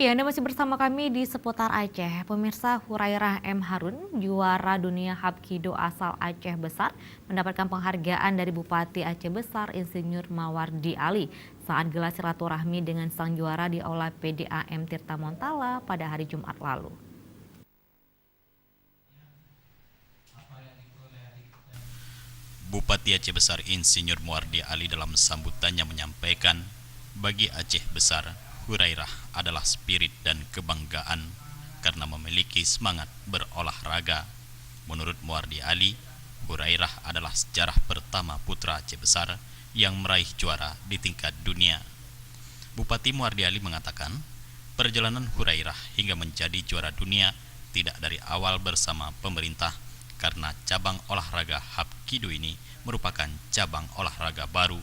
Ya, Anda masih bersama kami di seputar Aceh. Pemirsa Hurairah M. Harun, juara dunia Hapkido asal Aceh Besar, mendapatkan penghargaan dari Bupati Aceh Besar Insinyur Mawardi Ali saat gelar silaturahmi dengan sang juara di Aula PDAM Tirta Montala pada hari Jumat lalu. Bupati Aceh Besar Insinyur Mawardi Ali dalam sambutannya menyampaikan, bagi Aceh Besar, Hurairah adalah spirit dan kebanggaan karena memiliki semangat berolahraga. Menurut Mawardi Ali, Hurairah adalah sejarah pertama putra Aceh Besar yang meraih juara di tingkat dunia. Bupati Mawardi Ali mengatakan, perjalanan Hurairah hingga menjadi juara dunia tidak dari awal bersama pemerintah karena cabang olahraga Hapkido ini merupakan cabang olahraga baru.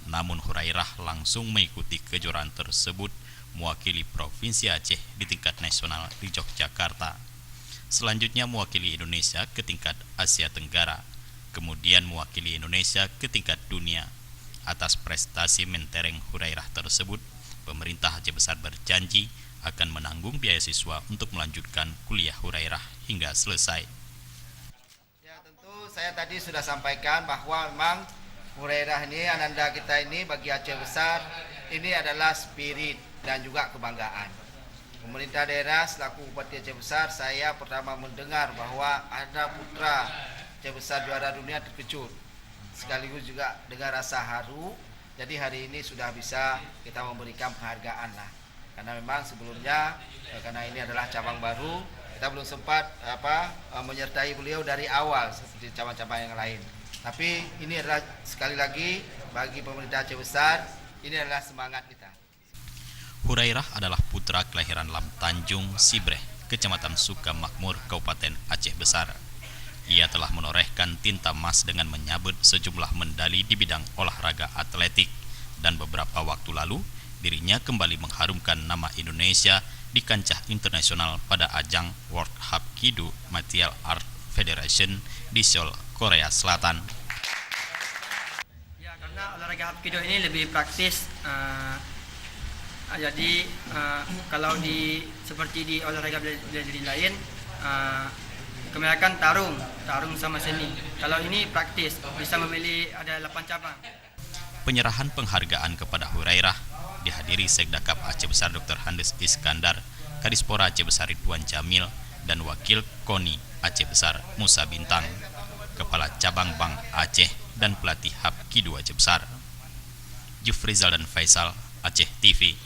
Namun Hurairah langsung mengikuti kejuaraan tersebut mewakili Provinsi Aceh di tingkat nasional di Yogyakarta. Selanjutnya mewakili Indonesia ke tingkat Asia Tenggara, kemudian mewakili Indonesia ke tingkat dunia. Atas prestasi mentereng Hurairah tersebut, pemerintah Aceh Besar berjanji akan menanggung biaya siswa untuk melanjutkan kuliah Hurairah hingga selesai. Tentu saya tadi sudah sampaikan bahwa memang Hurairah ini, ananda kita ini bagi Aceh Besar ini adalah spirit dan juga kebanggaan. Pemerintah daerah selaku Bupati Aceh Besar, saya pertama mendengar bahwa ada putra Aceh Besar juara dunia terkejut. Sekaligus juga dengan rasa haru. Jadi hari ini sudah bisa kita memberikan penghargaan lah. Karena memang sebelumnya karena ini adalah cabang baru, kita belum sempat menyertai beliau dari awal seperti cabang-cabang yang lain. Tapi ini adalah sekali lagi bagi pemerintah Aceh Besar, ini adalah semangat kita. Hurairah adalah putra kelahiran Lam Tanjung, Sibreh, Kecamatan Sukamakmur, Kabupaten Aceh Besar. Ia telah menorehkan tinta emas dengan menyabet sejumlah medali di bidang olahraga atletik, dan beberapa waktu lalu dirinya kembali mengharumkan nama Indonesia di kancah internasional pada ajang World Hapkido Martial Art Federation di Seoul, Korea Selatan. Ya, karena olahraga Hapkido ini lebih praktis. Jadi kalau seperti di olahraga bela diri lain, kebanyakan tarung sama seni. Kalau ini praktis, bisa memilih ada 8 cabang. Penyerahan penghargaan kepada Hurairah dihadiri Sekdakap Aceh Besar Dr. Handes Iskandar, Kadispora Aceh Besar Ridwan Jamil, dan Wakil KONI Aceh Besar Musa Bintang, Kepala Cabang Bank Aceh, dan pelatih Hapkido Aceh Besar. Jufrizal dan Faisal, Aceh TV.